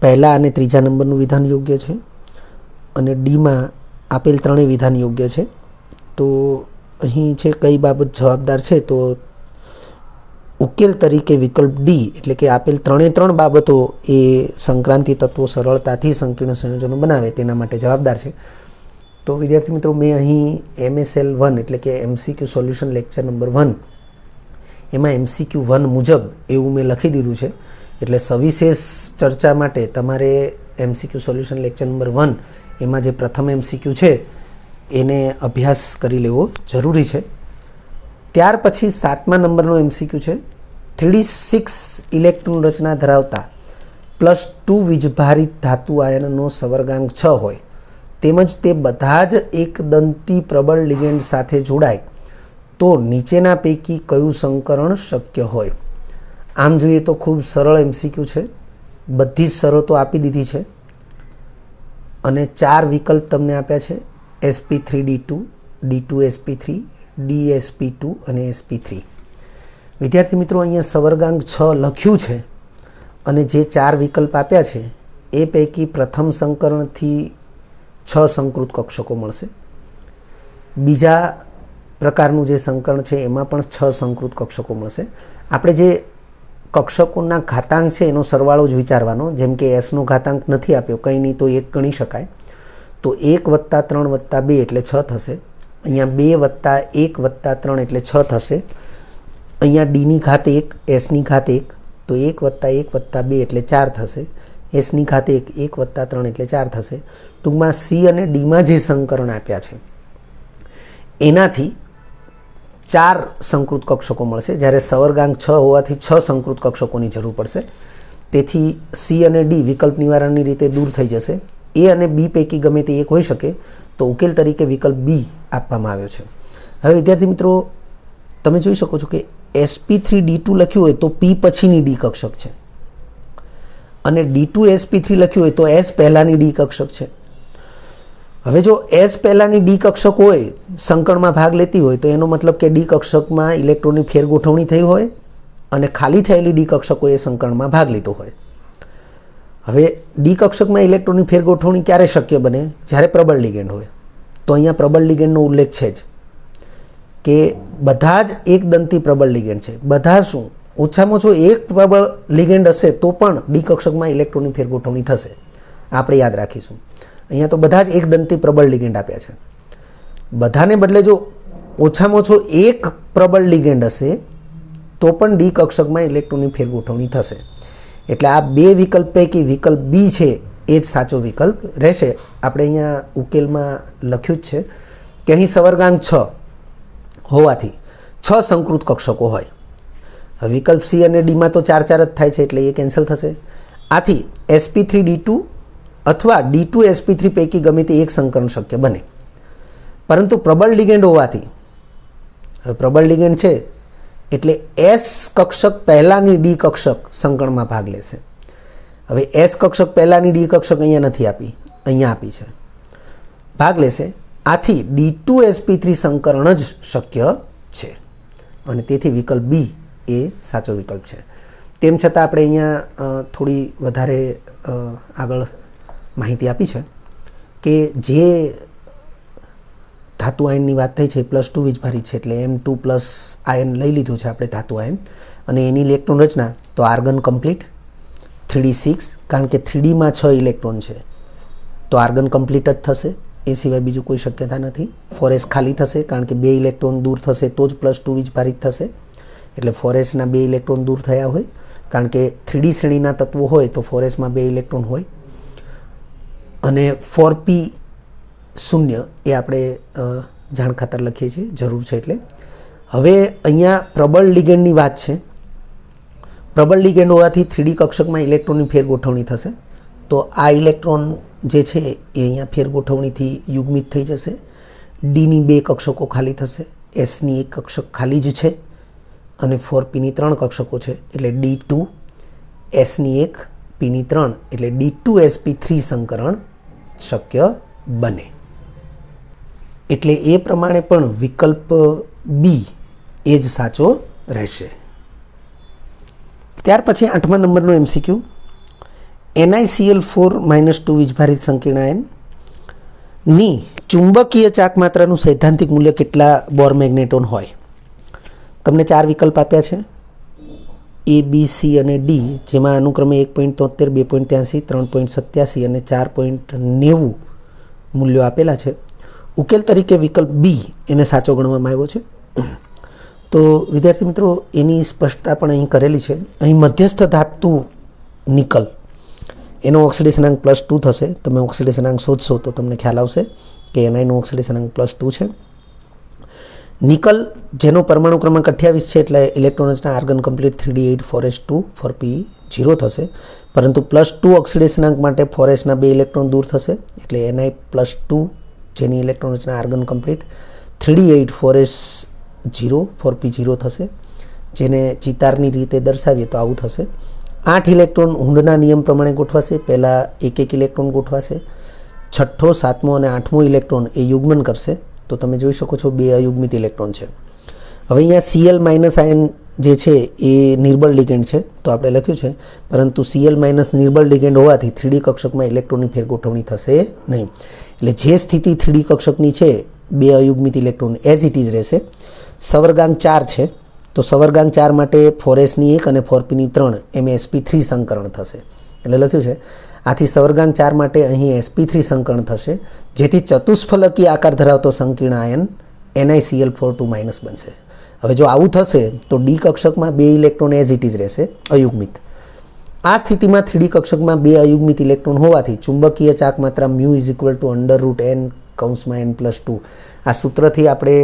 પહેલા અને 3જા નંબરનું વિધાન યોગ્ય છે, અને ડીમાં આપેલ 3 વિધાન યોગ્ય છે. તો અહીં છે કઈ બાબત જવાબદાર છે, તો ઉકેલ તરીકે વિકલ્પ ડી એટલે કે આપેલ 3 બાબતો એ સંક્રાંતિ તત્વો સરળતાથી સંકીર્ણ સંયોજનો બનાવે તેના માટે જવાબદાર છે. તો વિદ્યાર્થી મિત્રો, મેં અહીં MSL 1 એટલે કે MCQ સોલ્યુશન લેક્ચર નંબર 1 એમાં MCQ 1 મુજબ એવું મેં લખી દીધું છે. એટલે સવિશેષ ચર્ચા માટે તમારે MCQ સોલ્યુશન લેક્ચર નંબર 1 એમાં જે પ્રથમ MCQ છે એને અભ્યાસ કરી લેવો જરૂરી છે. ત્યાર પછી 7મા નંબરનો MCQ છે, 3D6 ઇલેક્ટ્રોન રચના ધરાવતા +2 વીજભારિત ધાતુ આયનનો સંવર્ગાંક 6 હોય તેમજ તે બધા જ એકદંતી પ્રબળ લિગેન્ડ સાથે જોડાય તો નીચેના પૈકી કયું સંકરણ શક્ય હોય. આમ જોઈએ તો ખૂબ સરળ MCQ છે, બધી જ શરતો આપી દીધી છે અને 4 વિકલ્પ તમને આપ્યા છે, sp3d2, d2sp3, dsp2 અને sp3. વિદ્યાર્થી મિત્રો, અહીંયા સંવર્ગાંક 6 લખ્યું છે અને જે 4 વિકલ્પ આપ્યા છે એ પૈકી પ્રથમ સંકરણથી 6 સંકૃત કક્ષકો મળશે. બીજા પ્રકારનું જે સંકરણ છે એમાં પણ 6 સંકૃત કક્ષકો મળશે. આપણે જે કક્ષકોના ઘાતાંક છે એનો સરવાળો જ વિચારવાનો, જેમ કે એસનો ઘાતાંક નથી આપ્યો, કંઈ નહીં તો 1 ગણી શકાય. તો 1 + 3 + 2 એટલે 6 થશે. અહીંયા 2 + 1 + 3 એટલે 6 થશે. અહીંયા ડીની ઘાત 1, એસની ઘાત 1, તો 1 + 1 + 2 એટલે 4 થશે. એસની ઘાત 1, 1 + 3 એટલે 4 થશે. ટૂંકમાં સી અને ડીમાં જે સંકરણ આપ્યા છે એનાથી 4 સંકૃત કક્ષકો મળશે, જ્યારે સંવર્ગાંક 6 હોવાથી 6 સંકૃત કક્ષકોની જરૂર પડશે. તેથી સી અને ડી વિકલ્પ નિવારણની રીતે દૂર થઈ જશે. એ અને બી પૈકી ગમે તે એક હોઈ શકે, તો ઉકેલ તરીકે વિકલ્પ બી આપવામાં આવ્યો છે. હવે વિદ્યાર્થી મિત્રો, તમે જોઈ શકો છો કે sp3d2 લખ્યું હોય તો p પછીની ડી કક્ષક છે, અને d2sp3 લખ્યું હોય તો s પહેલાની ડી કક્ષક છે. હવે જો એસ પહેલાંની ડી કક્ષક હોય, સંકળમાં ભાગ લેતી હોય, તો એનો મતલબ કે ડી કક્ષકમાં ઇલેક્ટ્રોનની ફેરગોઠવણી થઈ હોય અને ખાલી થયેલી ડી કક્ષકોએ સંકળમાં ભાગ લીધો હોય. હવે ડી કક્ષકમાં ઇલેક્ટ્રોનની ફેરગોઠવણી ક્યારે શક્ય બને? જ્યારે પ્રબળ લિગેન્ડ હોય. તો અહીંયા પ્રબળ લિગેન્ડનો ઉલ્લેખ છે જ કે બધા જ એકદંતી પ્રબળ લિગેન્ડ છે. બધા શું? ઓછામાં ઓછું એક પ્રબળ લિગેન્ડ હશે તો પણ ડી કક્ષકમાં ઇલેક્ટ્રોનની ફેરગોઠવણી થશે. આપણે યાદ રાખીશું. અહીંયા તો બધા જ એકદંતી પ્રબળ લિગેન્ડ આપ્યા છે. બધાને બદલે જો ઓછામાં ઓછો એક પ્રબળ લિગેન્ડ હશે તો પણ ડી કક્ષકમાં ઇલેક્ટ્રોનની ફેરગોઠવણી થશે. એટલે આ બે વિકલ્પ પૈકી વિકલ્પ બી છે એ જ સાચો વિકલ્પ રહેશે. આપણે અહીંયા ઉકેલમાં લખ્યું જ છે કે અહીં સવર્ગાંક 6 હોવાથી 6 સંકૃત કક્ષકો હોય. વિકલ્પ સી અને ડીમાં તો 4 4 જ થાય છે એટલે એ કેન્સલ થશે. આથી sp3d2 અથવા d2 sp3 પૈકી ગમે તે એક સંકરણ શક્ય બને. પરંતુ પ્રબળ લિગેન્ડ હોવાથી, હવે પ્રબળ લિગેન્ડ છે એટલે એસ કક્ષક પહેલાંની ડી કક્ષક સંકળમાં ભાગ લેશે. હવે એસ કક્ષક પહેલાંની ડી કક્ષક અહીંયા નથી આપી, અહીંયા આપી છે, ભાગ લેશે. આથી d2 sp3 સંકરણ જ શક્ય છે અને તેથી વિકલ્પ બી એ સાચો વિકલ્પ છે. તેમ છતાં આપણે અહીંયા થોડી વધારે આગળ માહિતી આપી છે કે જે ધાતુ આયનની વાત થઈ છે +2 વીજભારિત છે એટલે M2 પ્લસ આયન લઈ લીધું છે આપણે ધાતુ આયન. અને એની ઇલેક્ટ્રોન રચના તો આર્ગન કમ્પ્લીટ 3d6, કારણ કે 3dમાં 6 ઇલેક્ટ્રોન છે તો આર્ગન કમ્પ્લીટ જ થશે, એ સિવાય બીજું કોઈ શક્યતા નથી. 4s ખાલી થશે કારણ કે 2 ઇલેક્ટ્રોન દૂર થશે તો જ +2 વીજભારિત થશે. એટલે 4sના 2 ઇલેક્ટ્રોન દૂર થયા હોય, કારણ કે 3d શ્રેણીના તત્વો હોય તો 4sમાં 2 ઇલેક્ટ્રોન હોય. અને 4p 0 એ આપણે જાણ ખાતર લખીએ છીએ, જરૂર છે એટલે. હવે અહીંયા પ્રબળ લિગેન્ડની વાત છે. પ્રબળ લિગેન્ડ હોવાથી 3d કક્ષકમાં ઇલેક્ટ્રોનની ફેરગોઠવણી થશે. તો આ ઇલેક્ટ્રોન જે છે એ અહીંયા ફેરગોઠવણીથી યુગ્મિત થઈ જશે. ડીની 2 કક્ષકો ખાલી થશે, એસની 1 કક્ષક ખાલી જ છે અને 4pની 3 કક્ષકો છે એટલે d2, એસની 1, pની 3 એટલે d2 sp3 સંકરણ શક્ય બને. એટલે એ પ્રમાણે પણ વિકલ્પ બી એ જ સાચો રહેશે. ત્યાર પછી 8મા નંબરનો MCQ, NiCl4-2 વીજભારિત સંકીર્ણ આયનની ચુંબકીય ચાક માત્રાનું સૈદ્ધાંતિક મૂલ્ય કેટલા બોર મેગ્નેટોન હોય? તમને 4 વિકલ્પ આપ્યા છે A, B, C અને D, જેમાં અનુક્રમે 1.73, 2.83, 3.87 અને 4.90 મૂલ્યો આપેલા છે. ઉકેલ તરીકે વિકલ્પ બી એને સાચો ગણવામાં આવ્યો છે. તો વિદ્યાર્થી મિત્રો એની સ્પષ્ટતા પણ અહીં કરેલી છે. અહીં મધ્યસ્થ ધાતુ નિકલ એનો ઓક્સિડેશનાંક +2 થશે. તમે ઓક્સિડેશનાંક શોધશો તો તમને ખ્યાલ આવશે કે એનાનો ઓક્સિડેશનાંક +2 છે. નિકલ જેનો પરમાણુ ક્રમાંક 28 છે એટલે ઇલેક્ટ્રોન રચના argon complete 3d8 4s2 4p 0 થશે. પરંતુ +2 ઓક્સિડેશનાંક માટે 4sના 2 ઇલેક્ટ્રોન દૂર થશે એટલે Ni+2 જેની ઇલેક્ટ્રોન રચના argon complete 3d8 4s 0 4p 0 થશે. જેને ચિતારની રીતે દર્શાવીએ તો આવું થશે. 8 ઇલેક્ટ્રોન હુંડના નિયમ પ્રમાણે ગોઠવાશે. પહેલાં 1 ઇલેક્ટ્રોન ગોઠવાશે. 6ઠ્ઠો 7મો અને 8મો ઇલેક્ટ્રોન એ યુગ્મન કરશે. તો તમે જોઈ શકો છો 2 અયુગ્મિત ઇલેક્ટ્રોન છે. હવે અહીંયા Cl- આયન જે છે એ નિર્બળ લિગેન્ડ છે તો આપણે લખ્યું છે, પરંતુ Cl- નિર્બળ લિગેન્ડ હોવાથી 3d કક્ષકમાં ઇલેક્ટ્રોનની ફેરગોઠવણી થશે નહીં. એટલે જે સ્થિતિ 3d કક્ષકની છે 2 અયુગ્મિત ઇલેક્ટ્રોન એઝ ઇટ ઇઝ રહેશે. સવર્ગાંક 4 છે તો સવર્ગાંક 4 માટે 4sની 1 અને 4pની 3 એમ sp3 સંકરણ થશે. એટલે લખ્યું છે આથી સવર્ગાંક 4 માટે અહીં sp3 સંકરણ થશે, જેથી ચતુષ્ફલકી આકાર ધરાવતો સંકીર્ણ આયન NiCl4 બનશે. હવે જો આવું થશે તો ડી કક્ષકમાં 2 ઇલેક્ટ્રોન એઝ ઇટ ઇઝ રહેશે અયુગ્મિત. આ સ્થિતિમાં 3d કક્ષકમાં 2 અયુગ્મિત ઇલેક્ટ્રોન હોવાથી ચુંબકીય ચાક માત્રા μ √n(n+2) આ સૂત્રથી આપણે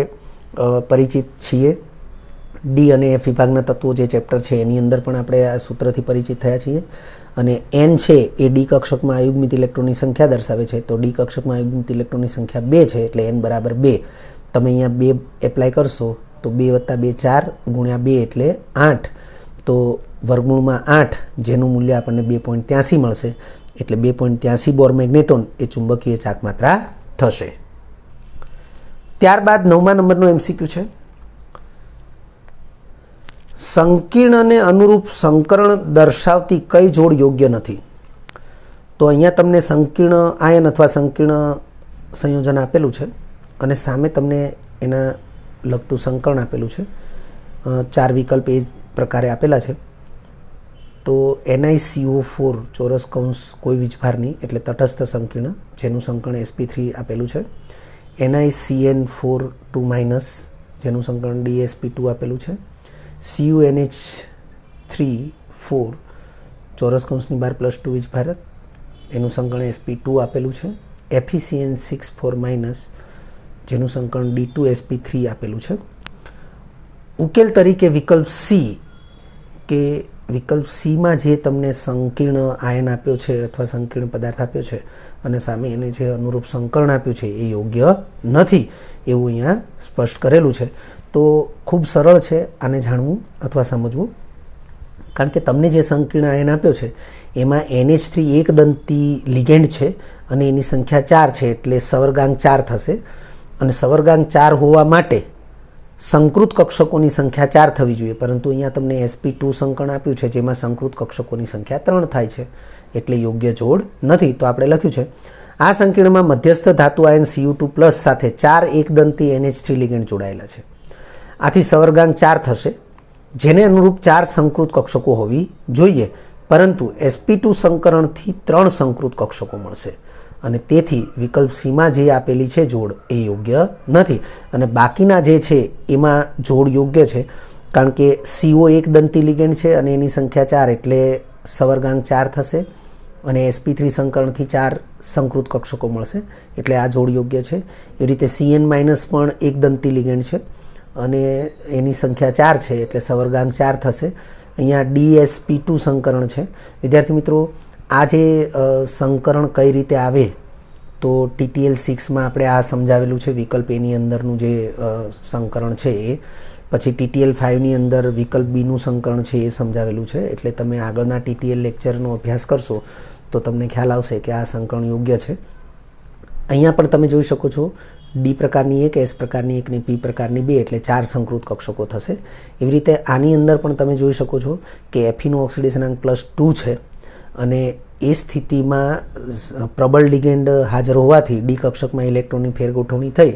પરિચિત છીએ. ડી અને એફ વિભાગના તત્વો જે ચેપ્ટર છે એની અંદર પણ આપણે આ સૂત્રથી પરિચિત થયા છીએ. અને n છે એ ડી કક્ષકમાં અયુગ્મિત ઇલેક્ટ્રોનની સંખ્યા દર્શાવે છે. તો ડી કક્ષકમાં અયુગ્મિત ઇલેક્ટ્રોનની સંખ્યા 2 છે એટલે n = 2. તમે અહીંયા 2 એપ્લાય કરશો તો 2 + 2 4 × 2 એટલે 8. તો વર્ગમૂળમાં 8 જેનું મૂલ્ય આપણને 2.83 મળશે. એટલે 2.83 બોર મેગ્નેટોન એ ચુંબકીય ચાક માત્રા થશે. ત્યારબાદ 9મા નંબરનો MCQ છે, સંકીર્ણને અનુરૂપ સંકરણ દર્શાવતી કઈ જોડ યોગ્ય નથી? તો અહીંયા તમને સંકીર્ણ આયન અથવા સંકીર્ણ સંયોજન આપેલું છે અને સામે તમને એના લગતું સંકરણ આપેલું છે. 4 વિકલ્પ એ જ પ્રકારે આપેલા છે. તો NiCO4 ચોરસ કૌંસ કોઈ વીજભારની એટલે તટસ્થ સંકીર્ણ જેનું સંકરણ sp3 આપેલું છે. NiCN4 જેનું સંકરણ DsP2 આપેલું છે. CuNH3 ચોરસ કૌંસની બહાર +2 વીજભારક એનું સંકરણ sp2 આપેલું છે. FeCN6 જેનું સંકરણ D2sp3 આપેલું છે. ઉકેલ તરીકે વિકલ્પ C કે વિકલ્પ Cમાં જે તમને સંકીર્ણ આયન આપ્યો છે અથવા સંકીર્ણ પદાર્થ આપ્યો છે અને સામે એને જે અનુરૂપ સંકરણ આપ્યું છે એ યોગ્ય નથી એવું અહીંયા સ્પષ્ટ કરેલું છે. તો ખૂબ સરળ છે આને જાણવું અથવા સમજવું, કારણ કે તમને જે સંકીર્ણ આયન આપ્યો છે એમાં NH3 એકદંતી લિગેન્ડ છે અને એની સંખ્યા 4 છે એટલે સવર્ગાંક 4 થશે અને સવર્ગાંક 4 હોવા માટે સંકૃત કક્ષકોની સંખ્યા 4 થવી જોઈએ, પરંતુ અહીંયા તમને sp2 સંકરણ આપ્યું છે જેમાં સંકૃત કક્ષકોની સંખ્યા 3 થાય છે એટલે યોગ્ય જોડ નથી. તો આપણે લખ્યું છે આ સંકીર્ણમાં મધ્યસ્થ ધાતુ આયન Cu2+ સાથે 4 એકદંતી NH3 લિગેન્ડ જોડાયેલા છે. આથી સવર્ગાંક 4 થશે જેને અનુરૂપ 4 સંકૃત કક્ષકો હોવી જોઈએ, પરંતુ sp2 સંકરણથી 3 સંકૃત કક્ષકો મળશે અને તેથી વિકલ્પ Cમાં જે આપેલી છે જોડ એ યોગ્ય નથી અને બાકીના જે છે એમાં જોડ યોગ્ય છે, કારણ કે CO એકદંતી લિગેન્ડ છે અને એની સંખ્યા 4 એટલે સવર્ગાંક 4 થશે અને sp3 સંકરણથી 4 સંકૃત કક્ષકો મળશે એટલે આ જોડ યોગ્ય છે. એવી રીતે CN- પણ એકદંતી લિગેન્ડ છે અને એની સંખ્યા 4 છે એટલે સવર્ગાંક 4 થશે. અહીંયા DsP2 સંકરણ છે. વિદ્યાર્થી મિત્રો, આ જે સંકરણ કઈ રીતે આવે તો TTL 6માં આપણે આ સમજાવેલું છે, વિકલ્પ એની અંદરનું જે સંકરણ છે એ, પછી TTL 5ની અંદર વિકલ્પ બીનું સંકરણ છે એ સમજાવેલું છે. એટલે તમે આગળના TTL લેક્ચરનો અભ્યાસ કરશો તો તમને ખ્યાલ આવશે કે આ સંકરણ યોગ્ય છે. અહીંયા પણ તમે જોઈ શકો છો D પ્રકારની 1, S પ્રકારની 1 ને P પ્રકારની 2 એટલે 4 સંકૃત કક્ષકો થશે. એવી રીતે આની અંદર પણ તમે જોઈ શકો છો કે Feનો ઓક્સિડેશનાંક +2 છે અને એ સ્થિતિમાં પ્રબળ લિગેન્ડ હાજર હોવાથી D કક્ષકમાં ઇલેક્ટ્રોનની ફેરગોઠવણી થઈ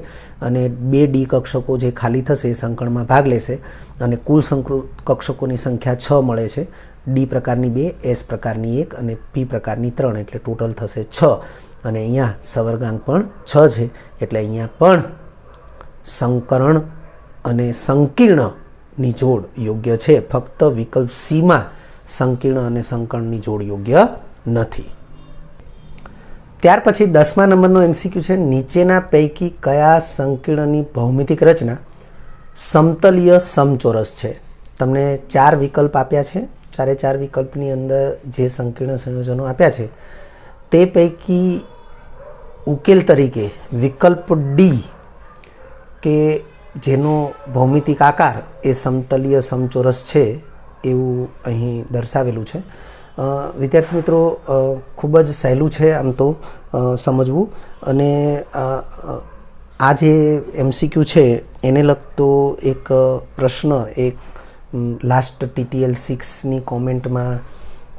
અને 2 D કક્ષકો જે ખાલી થશે એ સંકળમાં ભાગ લેશે અને કુલ સંકૃત કક્ષકોની સંખ્યા 6 મળે છે. D પ્રકારની 2, S પ્રકારની 1 અને P પ્રકારની 3 એટલે ટોટલ થશે 6 અને અહીંયા સવર્ગાંક પણ 6 છે એટલે અહીંયા પણ સંકરણ અને સંકીર્ણની જોડ યોગ્ય છે. ફક્ત વિકલ્પ Cમાં સંકીર્ણ અને સંકરણની જોડ યોગ્ય નથી. ત્યાર પછી 10મા નંબરનો MCQ છે, નીચેના પૈકી કયા સંકીર્ણની ભૌમિતિક રચના સમતલીય સમચોરસ છે? તમને 4 વિકલ્પ આપ્યા છે. 4 વિકલ્પની અંદર જે સંકીર્ણ સંયોજનો આપ્યા છે તે પૈકી ઉકેલ તરીકે વિકલ્પ D કે જેનો ભૌમિતિક આકાર એ સમતલીય સમચોરસ છે એવું અહીં દર્શાવેલું છે. વિદ્યાર્થી મિત્રો, ખૂબ જ સહેલું છે આમ તો સમજવું અને આ જે MCQ છે એને લગતો એક પ્રશ્ન એક લાસ્ટ TTL 6ની કોમેન્ટમાં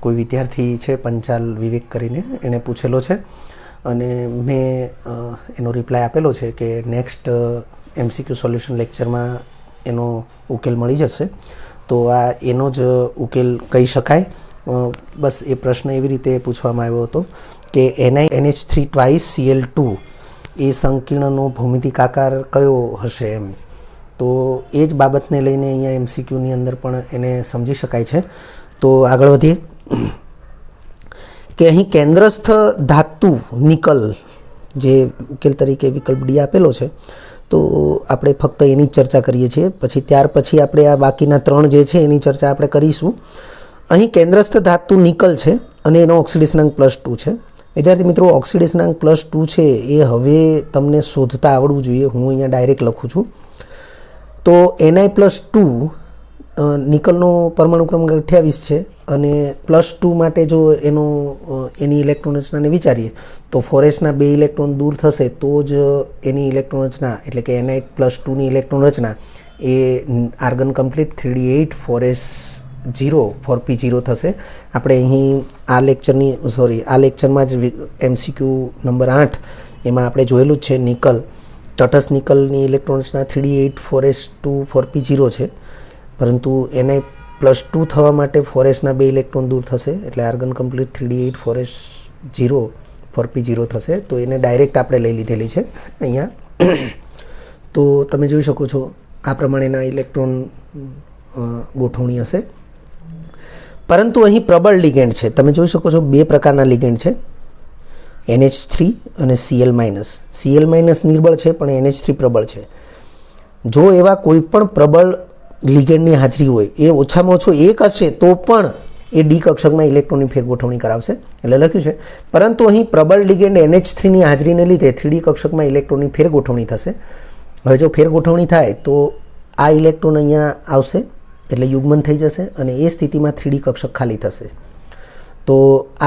કોઈ વિદ્યાર્થી છે પંચાલ વિવેક કરીને એણે પૂછેલો છે અને મેં એનો રિપ્લાય આપેલો છે કે નેક્સ્ટ MCQ સોલ્યુશન લેક્ચરમાં એનો ઉકેલ મળી જશે. તો આ એનો જ ઉકેલ કહી શકાય. બસ એ પ્રશ્ન એવી રીતે પૂછવામાં આવ્યો હતો કે NiNH3 Cl2 એ સંકીર્ણનો ભૌમિતિક આકાર કયો હશે એમ. તો એ જ બાબતને લઈને અહીંયા MCQની અંદર પણ એને સમજી શકાય છે. તો આગળ વધીએ કે અહીં કેન્દ્રસ્થ ધાતુ નિકલ જે ઉકેલ તરીકે વિકલ્પ D આપેલો છે તો આપણે ફક્ત એની જ ચર્ચા કરીએ છીએ. પછી ત્યાર પછી આપણે આ બાકીના 3 જે છે એની ચર્ચા આપણે કરીશું. અહીં કેન્દ્રસ્થ ધાતુ નિકલ છે અને એનો ઓક્સિડેશનાંક +2 છે. વિદ્યાર્થી મિત્રો, ઓક્સિડેશનાંક +2 છે એ હવે તમને શોધતા આવડવું જોઈએ. હું અહીંયા ડાયરેક્ટ લખું છું. તો Ni+2 નિકલનો પરમાણુ ક્રમાંક 28 છે અને +2 માટે જો એની ઇલેક્ટ્રોન રચનાને વિચારીએ તો 4s ના 2 ઇલેક્ટ્રોન દૂર થશે તો જ એની ઇલેક્ટ્રોન રચના એટલે કે ni +2ની ઇલેક્ટ્રોન રચના એ argon complete 3d8 4s0 4p0 થશે. આપણે અહીં આ લેક્ચરમાં જ MCQ નંબર 8 એમાં આપણે જોયેલું જ છે નિકલ તટસ્થ નિકલની ઇલેક્ટ્રોન રચના 3d8 4s2 4p0 છે, પરંતુ ni +2 થવા માટે 4sના 2 ઇલેક્ટ્રોન દૂર થશે એટલે argon complete 3d8 4s0 4p0 થશે. તો એને ડાયરેક્ટ આપણે લઈ લીધેલી છે અહીંયા. તો તમે જોઈ શકો છો આ પ્રમાણેના ઇલેક્ટ્રોન ગોઠવણી હશે. પરંતુ અહીં પ્રબળ લિગેન્ડ છે. તમે જોઈ શકો છો 2 પ્રકારના લિગેન્ડ છે, NH3 અને Cl-. Cl- નિર્બળ છે પણ NH3 પ્રબળ છે. જો એવા કોઈ પણ પ્રબળ લિગેન્ડની હાજરી હોય, એ ઓછામાં ઓછો એક હશે તો પણ એ ડી કક્ષકમાં ઇલેક્ટ્રોનની ફેરગોઠવણી કરાવશે એટલે લખ્યું છે. પરંતુ અહીં પ્રબળ લિગેન્ડ NH3ની હાજરીને લીધે 3D કક્ષકમાં ઇલેક્ટ્રોનની ફેરગોઠવણી થશે. હવે જો ફેરગોઠવણી થાય તો આ ઇલેક્ટ્રોન અહીંયા આવશે એટલે યુગ્મન થઈ જશે અને એ સ્થિતિમાં 3D કક્ષક ખાલી થશે. તો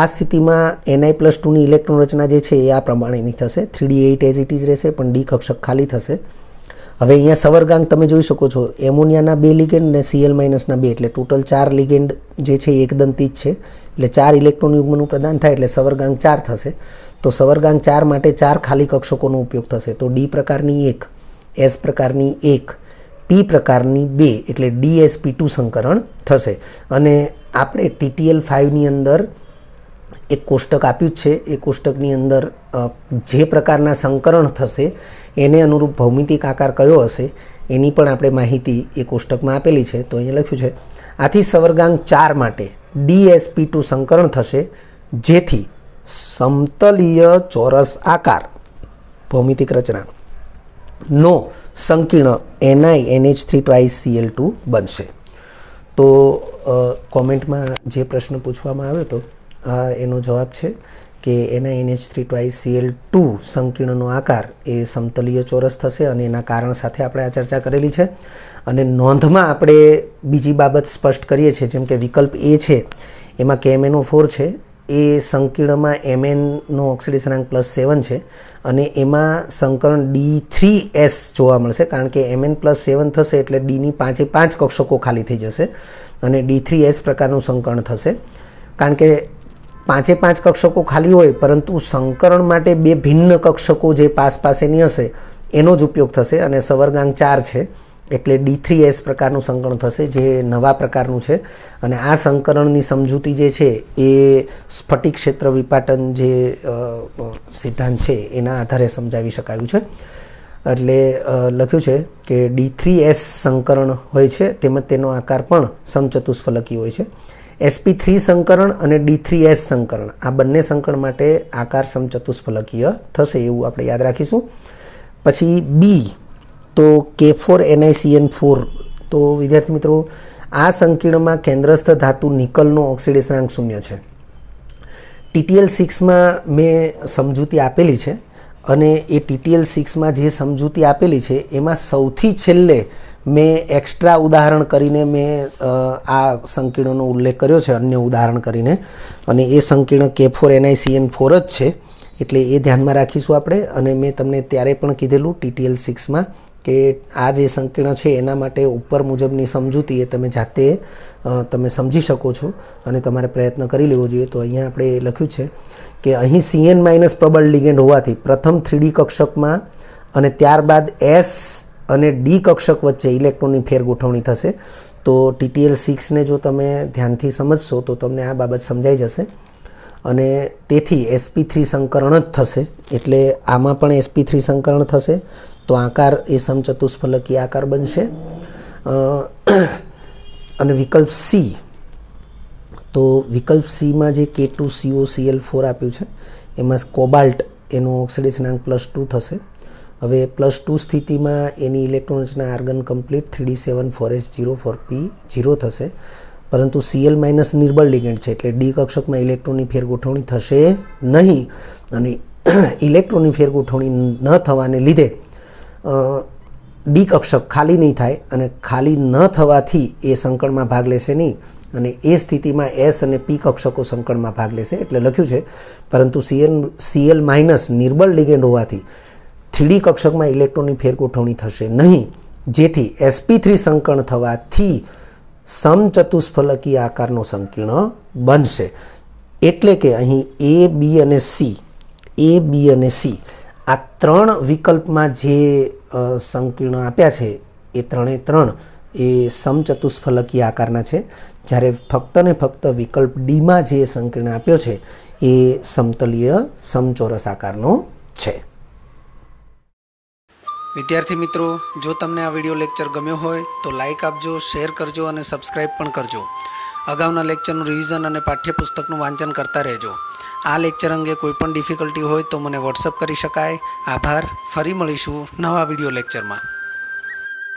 આ સ્થિતિમાં ni +2ની ઇલેક્ટ્રોન રચના જે છે એ આ પ્રમાણેની થશે. 3d8 એઝ ઇટ ઇઝ રહેશે પણ ડી કક્ષક ખાલી થશે. હવે અહીંયા સવર્ગાંક તમે જોઈ શકો છો, એમોનિયાના 2 લિગેન્ડ અને Cl- ના 2 એટલે ટોટલ 4 લિગેન્ડ જે છે એ એકદંતી જ છે એટલે 4 ઇલેક્ટ્રોન યુગ્મનું પ્રદાન થાય એટલે સવર્ગાંક 4 થશે. તો સવર્ગાંક 4 માટે 4 ખાલી કક્ષકોનો ઉપયોગ થશે. તો ડી પ્રકારની 1, S પ્રકારની 1, P પ્રકારની 2 એટલે DsP2 સંકરણ થશે. અને આપણે TTL5ની અંદર એક કોષ્ટક આપ્યું જ છે. એ કોષ્ટકની અંદર જે પ્રકારના સંકરણ થશે એને અનુરૂપ ભૌમિતિક આકાર કયો હશે એની પણ આપણે માહિતી એ કોષ્ટકમાં આપેલી છે. તો અહીંયા લખ્યું છે આથી સવર્ગાંક 4 માટે DsP2 સંકરણ થશે જેથી સમતલીય ચોરસ આકાર ભૌમિતિક રચના નો સંકીર્ણ NiNH3 2Cl2 બનશે. તો કોમેન્ટમાં જે પ્રશ્ન પૂછવામાં આવ્યો હતો એનો જવાબ છે કે NiNH3 2Cl2 સંકીર્ણનો આકાર એ સમતલીય ચોરસ થશે અને એના કારણ સાથે આપણે આ ચર્ચા કરેલી છે. અને નોંધમાં આપણે બીજી બાબત સ્પષ્ટ કરીએ છીએ, જેમ કે વિકલ્પ A છે એમાં KMnO4 છે એ સંકીર્ણમાં Mnનો ઓક્સિડેશનાંક +7 છે અને એમાં સંકરણ D3S જોવા મળશે કારણ કે Mn +7 થશે એટલે Dની 5 કક્ષકો ખાલી થઈ જશે અને D3S પ્રકારનું સંકરણ થશે. કારણ કે 5 કક્ષકો ખાલી હોય પરંતુ સંકરણ માટે 2 ભિન્ન કક્ષકો જે પાસેની હશે એનો જ ઉપયોગ થશે અને સવર્ગાંક 4 છે એટલે D3S પ્રકારનું સંકરણ થશે જે નવા પ્રકારનું છે. અને આ સંકરણની સમજૂતી જે છે એ સ્ફટિક ક્ષેત્ર વિપાટન જે સિદ્ધાંત છે એના આધારે સમજાવી શકાયું છે. એટલે લખ્યું છે કે D3S સંકરણ હોય છે તેમજ તેનો આકાર પણ સમચતુષ્ફલકી હોય છે. sp3 સંકરણ અને D3S સંકરણ આ બંને સંકરણ માટે આકાર સમચતુષ્ફલકીય થશે એવું આપણે યાદ રાખીશું. પછી B તો K4NiCN4. તો વિદ્યાર્થી મિત્રો આ સંકીર્ણમાં કેન્દ્રસ્થ ધાતુ નિકલનો ઓક્સિડેશનાંક 0 છે. TTL6માં મેં સમજૂતી આપેલી છે અને એ TTL6માં જે સમજૂતી આપેલી છે એમાં સૌથી છેલ્લે મેં એક્સ્ટ્રા ઉદાહરણ કરીને મેં આ સંકીર્ણનો ઉલ્લેખ કર્યો છે અન્ય ઉદાહરણ કરીને અને એ સંકીર્ણ K4NiCN4 જ છે એટલે એ ધ્યાનમાં રાખીશું આપણે. અને મેં તમને ત્યારે પણ કીધેલું TTL6માં કે આ જે સંકીર્ણ છે એના માટે ઉપર મુજબની સમજૂતી એ તમે જાતે તમે સમજી શકો છો અને તમારે પ્રયત્ન કરી લેવો જોઈએ. તો અહીંયા આપણે લખ્યું છે કે અહીં Cn- પ્રબળ લિગેન્ડ હોવાથી પ્રથમ 3D કક્ષકમાં અને ત્યારબાદ S અને D કક્ષક વચ્ચે ઇલેક્ટ્રોનની ફેરગોઠવણી થશે. તો TTL6ને જો તમે ધ્યાનથી સમજશો તો તમને આ બાબત સમજાઈ જશે. અને તેથી sp3 સંકરણ જ થશે એટલે આમાં પણ sp3 સંકરણ થશે તો આકાર એ સમચતુષ્ફલકી આકાર બનશે. અને વિકલ્પ C તો વિકલ્પ Cમાં જે K2COCl4 આપ્યું છે એમાં કોબાલ્ટ એનો ઓક્સિડેશનાંક +2 થશે. હવે +2 સ્થિતિમાં એની ઇલેક્ટ્રોન રચના argon complete 3d7 4s0 4p0 થશે. પરંતુ Cl- નિર્બળ લિગેન્ડ છે એટલે ડી કક્ષકમાં ઇલેક્ટ્રોનની ફેરગોઠવણી થશે નહીં અને ઇલેક્ટ્રોનની ફેરગોઠવણી ન થવાને લીધે ડી કક્ષક ખાલી નહીં થાય અને ખાલી ન થવાથી એ સંકળમાં ભાગ લેશે નહીં અને એ સ્થિતિમાં એસ અને પી કક્ષકો સંકળમાં ભાગ લેશે એટલે લખ્યું છે. પરંતુ સીએલ માઇનસ નિર્બળ લિગેન્ડ હોવાથી 3D કક્ષકમાં ઇલેક્ટ્રોનની ફેરગોઠવણી થશે નહીં, જેથી sp3 સંકળ થવાથી સમચતુષ્ફલકીય આકારનો સંકીર્ણ બનશે. એટલે કે અહીં એ બી અને સી આ 3 વિકલ્પમાં જે સંકીર્ણ આપ્યા છે એ ત્રણે ત્રણ એ સમચતુષ્ફલકીય આકારના છે, જ્યારે ફક્ત ને ફક્ત વિકલ્પ ડીમાં જે સંકીર્ણ આપ્યો છે એ સમતલીય સમચોરસ આકારનો છે. વિદ્યાર્થી મિત્રો, જો તમને આ વિડીયો લેક્ચર ગમ્યો હોય તો લાઇક આપજો, શેર કરજો અને સબસ્ક્રાઈબ પણ કરજો. અગાઉના લેક્ચરનું રિવિઝન અને પાઠ્યપુસ્તકનું વાંચન કરતા રહેજો. આ લેક્ચર અંગે કોઈ પણ ડિફિકલ્ટી હોય તો મને વોટ્સઅપ કરી શકાય. આભાર. ફરી મળીશું નવા વિડીયો લેક્ચરમાં.